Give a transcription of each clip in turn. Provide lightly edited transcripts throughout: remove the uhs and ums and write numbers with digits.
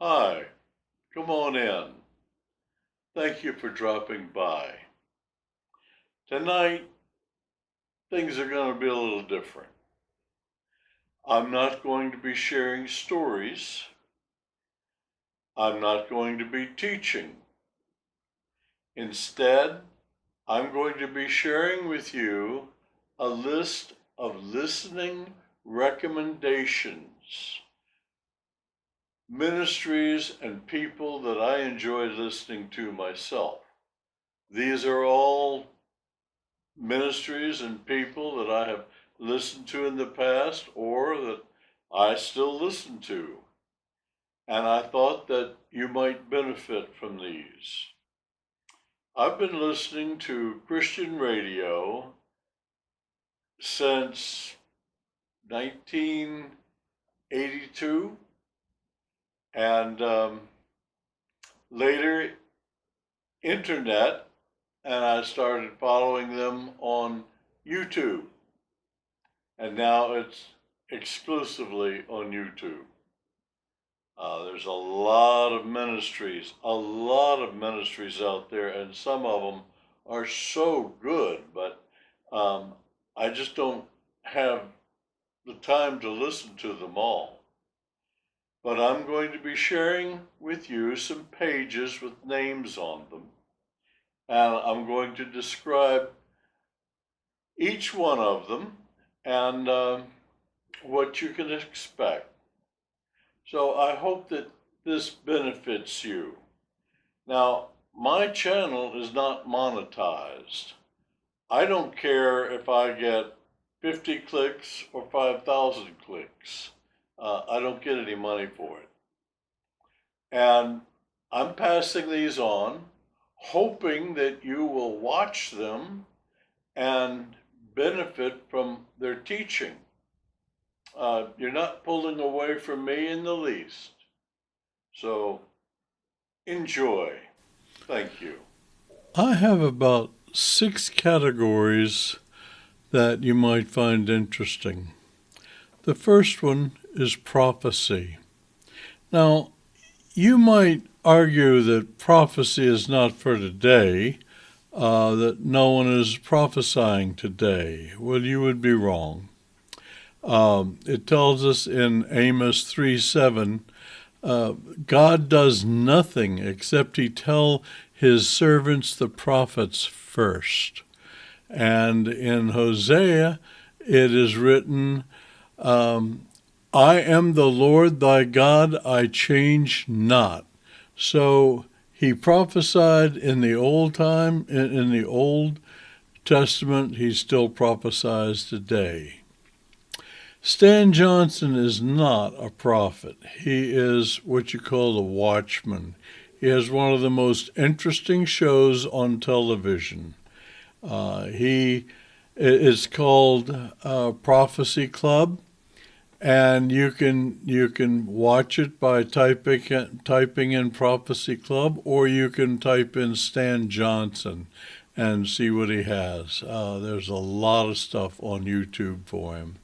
Hi, come on in. Thank you for dropping by. Tonight, things are going to be a little different. I'm not going to be sharing stories. I'm not going to be teaching. Instead, I'm going to be sharing with you a list of listening recommendations, ministries, and people that I enjoy listening to myself. These are all ministries and people that I have listened to in the past or that I still listen to. And I thought that you might benefit from these. I've been listening to Christian radio since 1982 and later internet, and I started following them on YouTube. And now it's exclusively on YouTube. There's a lot of ministries out there, and some of them are so good, but I just don't have the time to listen to them all. But I'm going to be sharing with you some pages with names on them, and I'm going to describe each one of them and what you can expect. So I hope that this benefits you. Now, my channel is not monetized. I don't care if I get 50 clicks or 5,000 clicks. I don't get any money for it. And I'm passing these on, hoping that you will watch them and benefit from their teaching. You're not pulling away from me in the least. So enjoy. Thank you. I have about 6 categories that you might find interesting. The first one is prophecy. Now, you might argue that prophecy is not for today, that no one is prophesying today. Well, you would be wrong. It tells us in Amos 3:7, God does nothing except he tell his servants the prophets first. And in Hosea, it is written, I am the Lord thy God, I change not. So he prophesied in the old time, in the Old Testament, he still prophesies today. Stan Johnson is not a prophet. He is what you call a watchman. He has one of the most interesting shows on television. He is called Prophecy Club, and you can watch it by typing in Prophecy Club, or you can type in Stan Johnson and see what he has. There's a lot of stuff on YouTube for him.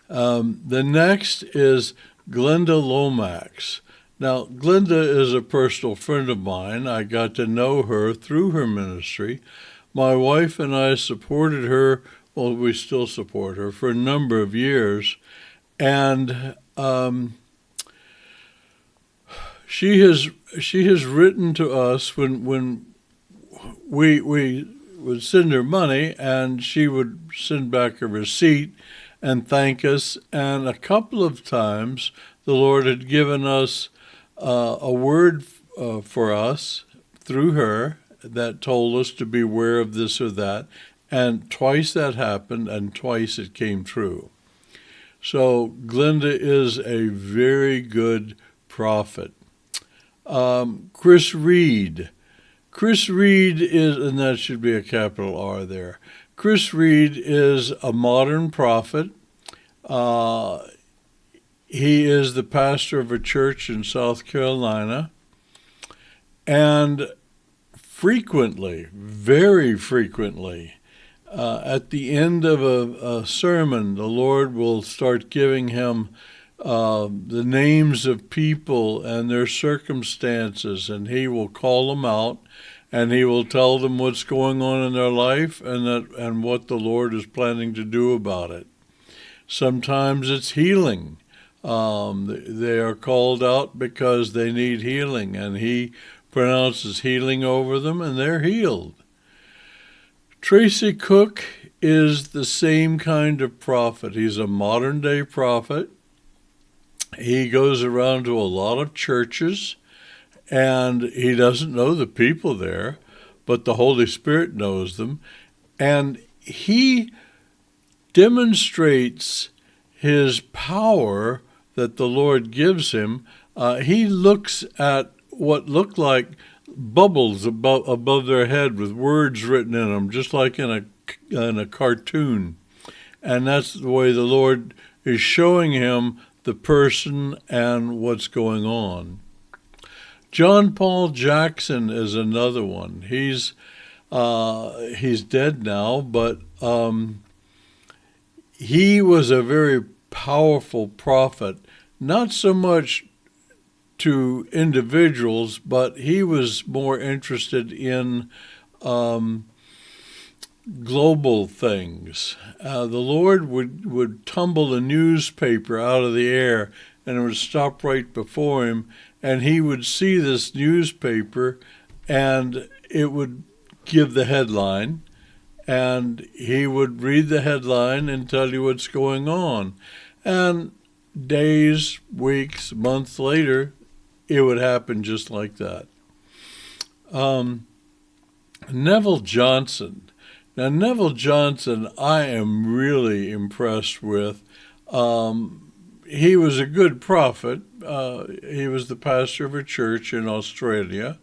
The next is Glenda Lomax. Now, Glenda is a personal friend of mine. I got to know her through her ministry. My wife and I supported her, well, we still support her, for a number of years. And she has written to us when we would send her money, and she would send back a receipt and thank us. And a couple of times the Lord had given us a word for us through her that told us to beware of this or that. And twice that happened, and twice it came true. So Glenda is a very good prophet. Chris Reed. Chris Reed is, and that should be a capital R there. Chris Reed is a modern prophet. He is the pastor of a church in South Carolina. And frequently, very frequently, at the end of a sermon, the Lord will start giving him the names of people and their circumstances, and he will call them out, and he will tell them what's going on in their life and what the Lord is planning to do about it. Sometimes it's healing. They are called out because they need healing, and he pronounces healing over them, and they're healed. Tracy Cook is the same kind of prophet. He's a modern day prophet. He goes around to a lot of churches, and he doesn't know the people there, but the Holy Spirit knows them. And he demonstrates his power that the Lord gives him. He looks at what look like bubbles above their head with words written in them, just like in a cartoon. And that's the way the Lord is showing him the person and what's going on. John Paul Jackson is another one. He's dead now, but he was a very powerful prophet, not so much to individuals, but he was more interested in global things. The Lord would tumble a newspaper out of the air, and it would stop right before him, and he would see this newspaper, and it would give the headline, and he would read the headline and tell you what's going on. And days, weeks, months later, it would happen just like that. Neville Johnson. Now, Neville Johnson, I am really impressed with. He was a good prophet. He was the pastor of a church in Australia.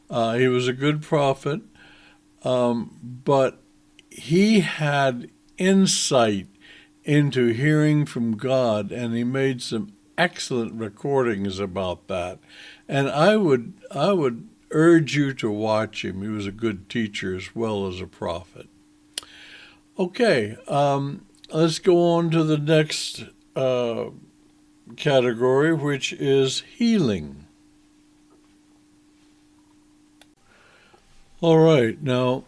He was a good prophet, but he had insight into hearing from God, and he made some excellent recordings about that. And I would urge you to watch him. He was a good teacher as well as a prophet. Okay, let's go on to the next category, which is healing. All right, now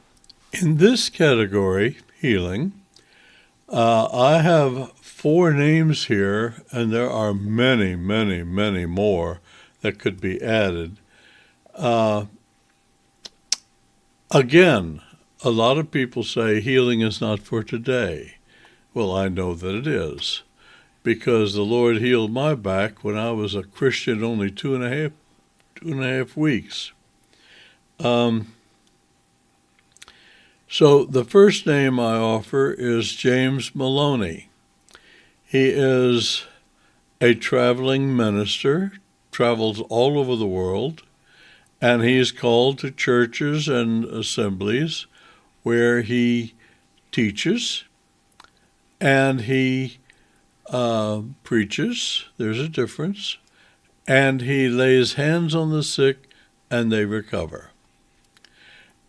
in this category, healing, I have 4 names here, and there are many, many, many more that could be added. Again, a lot of people say healing is not for today. Well, I know that it is, because the Lord healed my back when I was a Christian only two and a half weeks. So the first name I offer is James Maloney. He is a traveling minister, travels all over the world, and he's called to churches and assemblies where he teaches and he preaches. There's a difference. And he lays hands on the sick and they recover.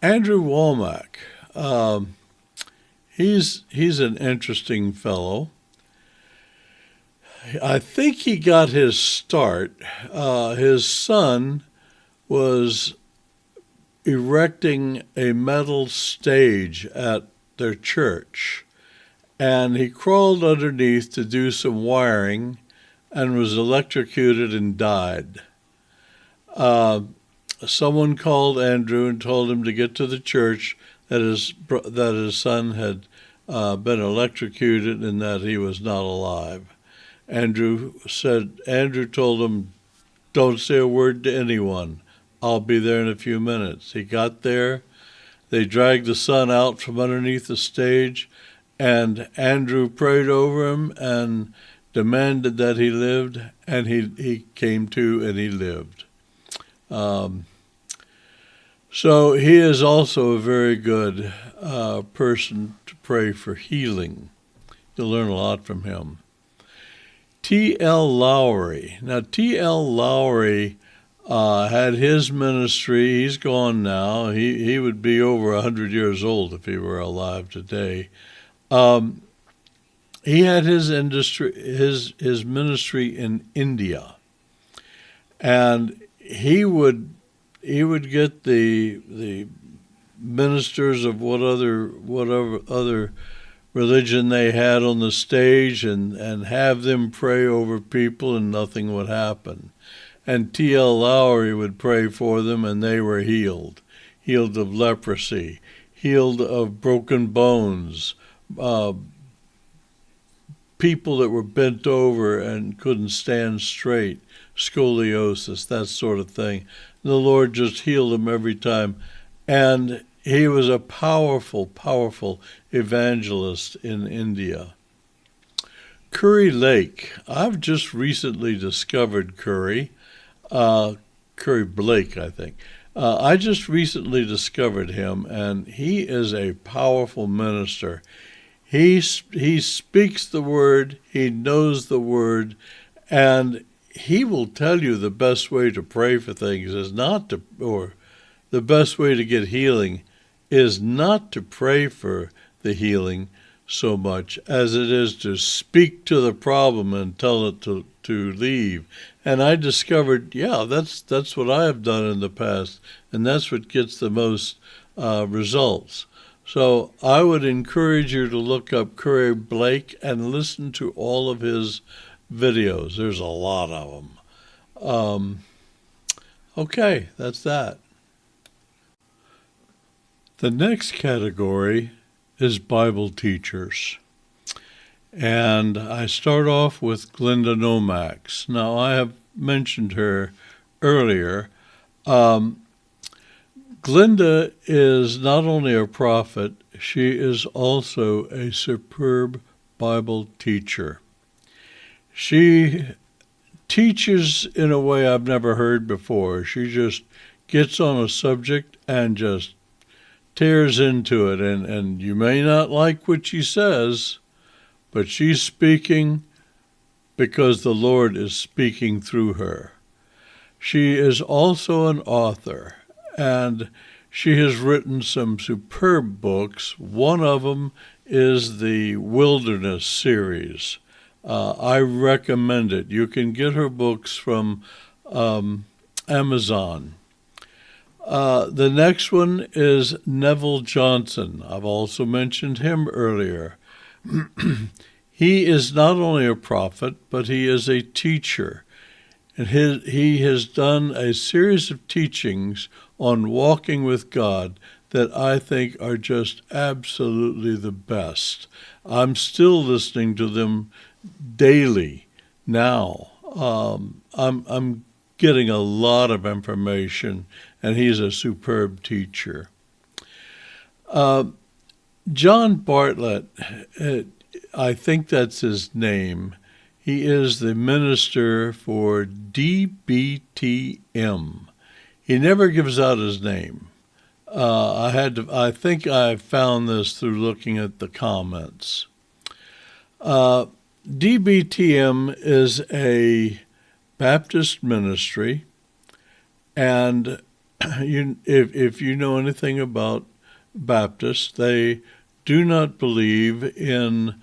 Andrew Womack. He's an interesting fellow. I think he got his start. His son was erecting a metal stage at their church, and he crawled underneath to do some wiring and was electrocuted and died. Someone called Andrew and told him to get to the church that his son had been electrocuted and that he was not alive. Andrew told him, "Don't say a word to anyone. I'll be there in a few minutes." He got there. They dragged the son out from underneath the stage, and Andrew prayed over him and demanded that he lived, and he came to and he lived. So he is also a very good person to pray for healing. You'll learn a lot from him. T.L. Lowry. Now, T.L. Lowry had his ministry. He's gone now. He would be over 100 years old if he were alive today. he had his industry, his ministry in India, and he would get the ministers of whatever other religion they had on the stage, and have them pray over people, and nothing would happen. And T.L. Lowry would pray for them, and they were healed. Healed of leprosy, healed of broken bones, uh, people that were bent over and couldn't stand straight, scoliosis, that sort of thing. The Lord just healed them every time. And he was a powerful, powerful evangelist in India. Curry Lake. I've just recently discovered Curry. Curry Blake, I think. I just recently discovered him, and he is a powerful minister. He speaks the word, he knows the word, and he will tell you the best way to pray for things is not to, or the best way to get healing is not to pray for the healing so much as it is to speak to the problem and tell it to leave. And I discovered, yeah, that's what I have done in the past, and that's what gets the most results. So I would encourage you to look up Curry Blake and listen to all of his videos. There's a lot of them. Okay, that's that. The next category is Bible teachers. And I start off with Glenda Nomax. Now, I have mentioned her earlier. Glenda is not only a prophet, she is also a superb Bible teacher. She teaches in a way I've never heard before. She just gets on a subject and just tears into it. And you may not like what she says, but she's speaking because the Lord is speaking through her. She is also an author, and she has written some superb books. One of them is the Wilderness series. I recommend it. You can get her books from Amazon. The next one is Neville Johnson. I've also mentioned him earlier. He is not only a prophet, but he is a teacher. And he has done a series of teachings on walking with God that I think are just absolutely the best. I'm still listening to them daily now. I'm getting a lot of information, and he's a superb teacher. John Bartlett, I think that's his name. He is the minister for DBTM. He never gives out his name. I think I found this through looking at the comments. DBTM is a Baptist ministry, and if you know anything about Baptists, they do not believe in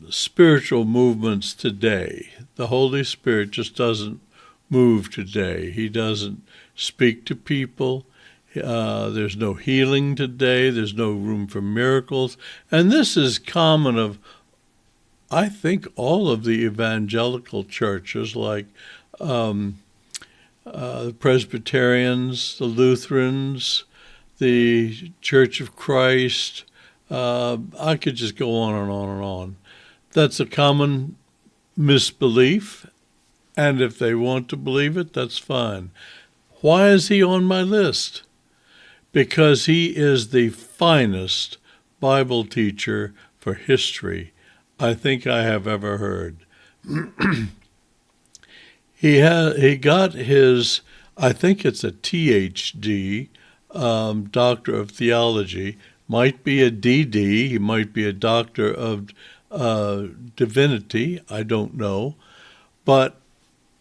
spiritual movements today. The Holy Spirit just doesn't move today. He doesn't speak to people. There's no healing today. There's no room for miracles. And this is common of, I think, all of the evangelical churches, like the Presbyterians, the Lutherans, the Church of Christ. I could just go on and on and on. That's a common misbelief, and if they want to believe it, that's fine. Why is he on my list? Because he is the finest Bible teacher for history I think I have ever heard. He got his, I think it's a THD, Doctor of Theology, might be a DD, he might be a Doctor of Divinity, I don't know, but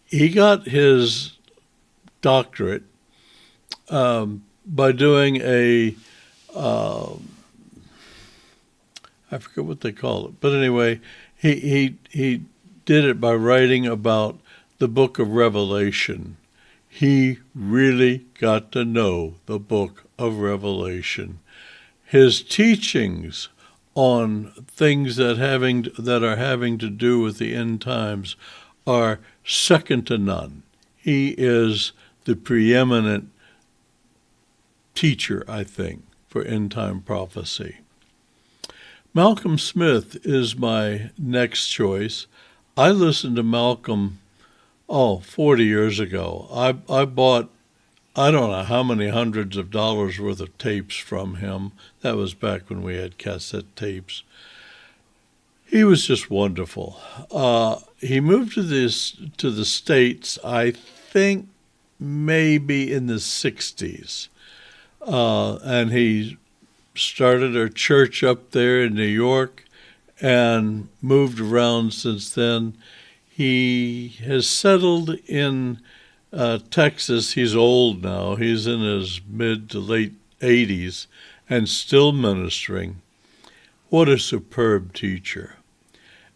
he got his doctorate by doing a I forget what they call it. But anyway, he did it by writing about the book of Revelation. He really got to know the book of Revelation. His teachings on things that are having to do with the end times are second to none. He is the preeminent teacher, I think, for end time prophecy. Malcolm Smith is my next choice. I listened to Malcolm 40 years ago. I bought, I don't know how many hundreds of dollars worth of tapes from him. That was back when we had cassette tapes. He was just wonderful. He moved to the States, I think maybe in the 60s. And he started a church up there in New York and moved around since then. He has settled in Texas. He's old now. He's in his mid to late 80s and still ministering. What a superb teacher.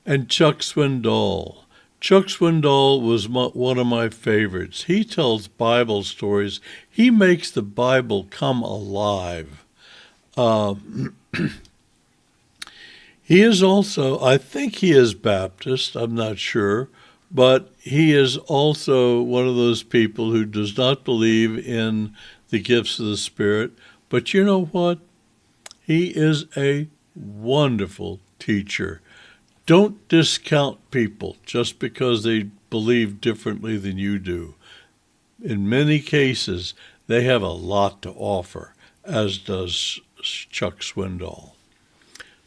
And Chuck Swindoll. Chuck Swindoll was one of my favorites. He tells Bible stories. He makes the Bible come alive. He is also, I think he is Baptist, I'm not sure, but he is also one of those people who does not believe in the gifts of the Spirit. But you know what? He is a wonderful teacher. Don't discount people just because they believe differently than you do. In many cases, they have a lot to offer, as does Chuck Swindoll.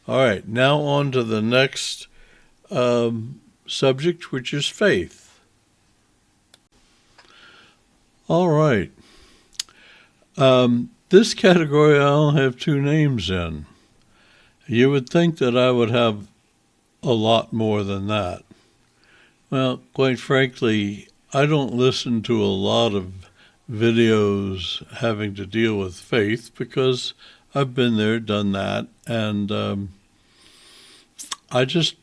All right, now on to the next subject, which is faith. All right. This category I'll have two names in. You would think that I would have a lot more than that. Well, quite frankly, I don't listen to a lot of videos having to deal with faith because I've been there, done that, and I just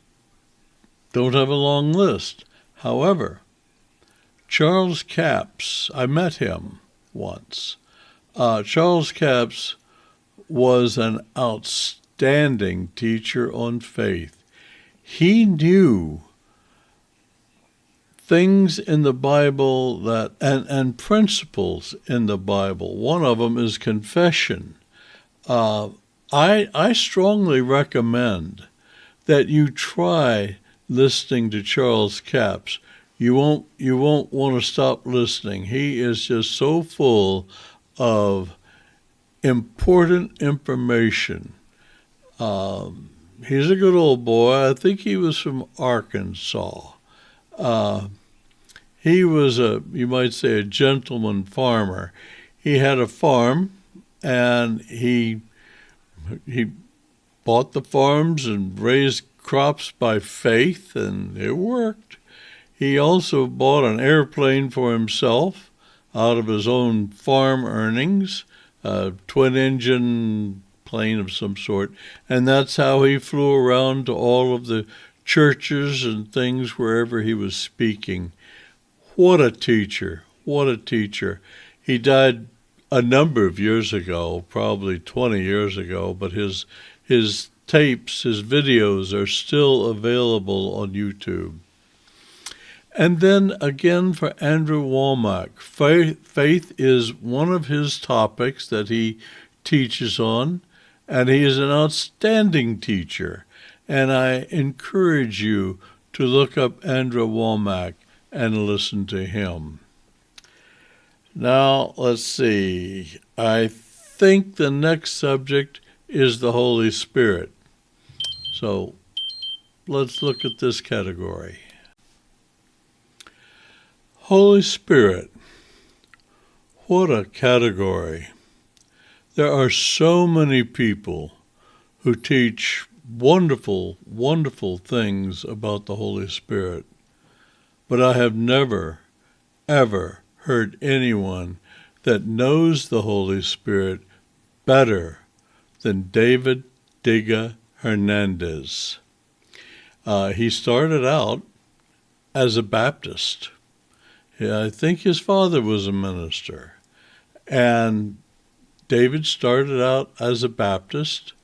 don't have a long list. However, Charles Capps, I met him once. Charles Capps was an outstanding teacher on faith. He knew things in the Bible that and principles in the Bible. One of them is confession. I strongly recommend that you try listening to Charles Capps. You won't want to stop listening. He is just so full of important information. He's a good old boy. I think he was from Arkansas. He was you might say, a gentleman farmer. He had a farm, and he bought the farms and raised crops by faith, and it worked. He also bought an airplane for himself out of his own farm earnings, a twin-engine plane of some sort, and that's how he flew around to all of the churches and things wherever he was speaking. What a teacher, what a teacher. He died a number of years ago, probably 20 years ago, but his tapes, his videos are still available on YouTube. And then again for Andrew Womack, faith is one of his topics that he teaches on, and he is an outstanding teacher. And I encourage you to look up Andrew Womack and listen to him. Now, let's see. I think the next subject is the Holy Spirit. So let's look at this category. Holy Spirit. What a category. There are so many people who teach wonderful, wonderful things about the Holy Spirit, but I have never, ever heard anyone that knows the Holy Spirit better than David Digga Hernandez. He started out as a Baptist. I think his father was a minister. And David started out as a Baptist,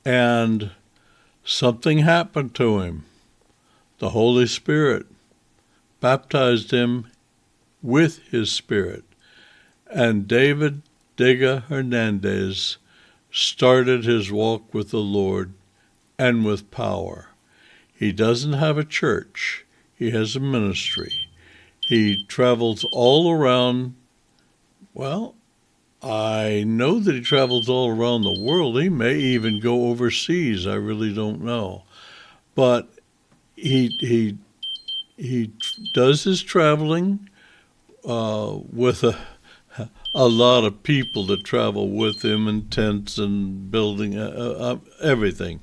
and something happened to him. The Holy Spirit baptized him with his spirit. And David Diga Hernandez started his walk with the Lord and with power. He doesn't have a church. He has a ministry. He travels all around. Well, I know that he travels all around the world. He may even go overseas. I really don't know. But he does his traveling with a lot of people that travel with him in tents and building everything.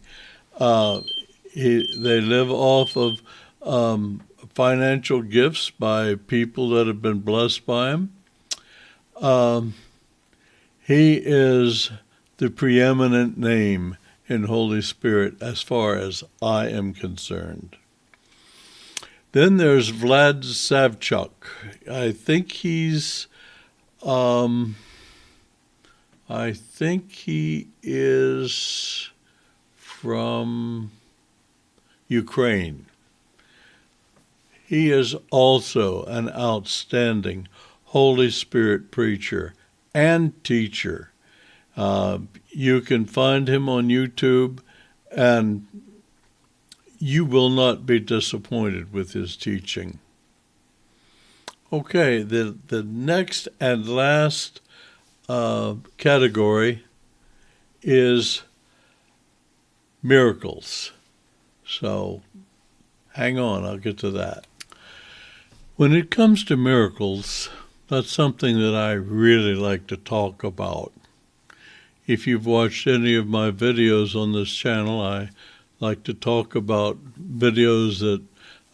They live off of financial gifts by people that have been blessed by him. He is the preeminent name in Holy Spirit as far as I am concerned. Then there's Vlad Savchuk. I think he is from Ukraine. He is also an outstanding Holy Spirit preacher and teacher. You can find him on YouTube, and you will not be disappointed with his teaching. Okay, the next and last category is miracles. So hang on, I'll get to that. When it comes to miracles, that's something that I really like to talk about. If you've watched any of my videos on this channel, I like to talk about videos that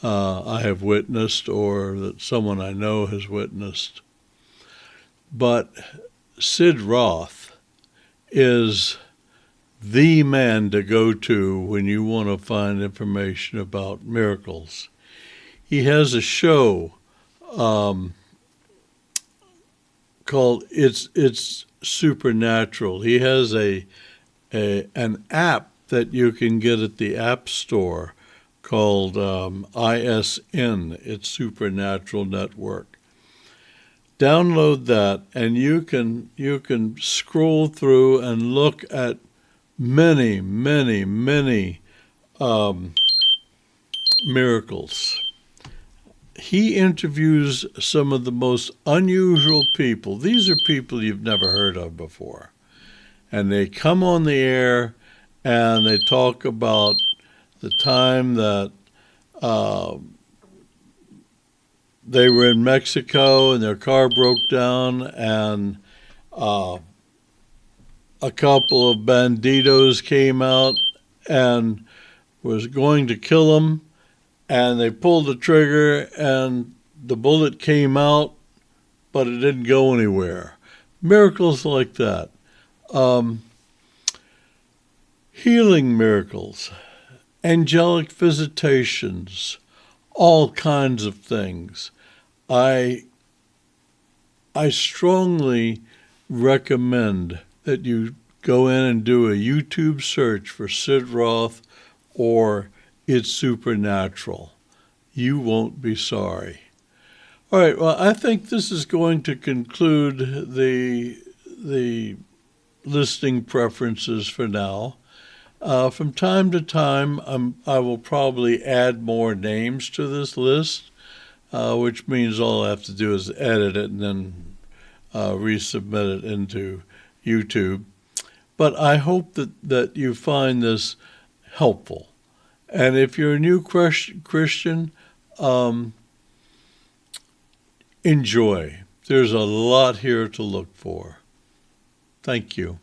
I have witnessed or that someone I know has witnessed. But Sid Roth is the man to go to when you want to find information about miracles. He has a show called It's Supernatural. He has an app that you can get at the App Store called ISN, It's Supernatural Network. Download that, and you can scroll through and look at many miracles. He interviews some of the most unusual people. These are people you've never heard of before. And they come on the air and they talk about the time that they were in Mexico and their car broke down, and a couple of banditos came out and was going to kill them, and they pulled the trigger and the bullet came out, but it didn't go anywhere. Miracles like that. Healing miracles, angelic visitations, all kinds of things. I strongly recommend that you go in and do a YouTube search for Sid Roth or It's Supernatural. You won't be sorry. All right, well, I think this is going to conclude the listing preferences for now. From time to time, I will probably add more names to this list, which means all I have to do is edit it and then resubmit it into YouTube. But I hope that you find this helpful. And if you're a new Christian, enjoy. There's a lot here to look for. Thank you.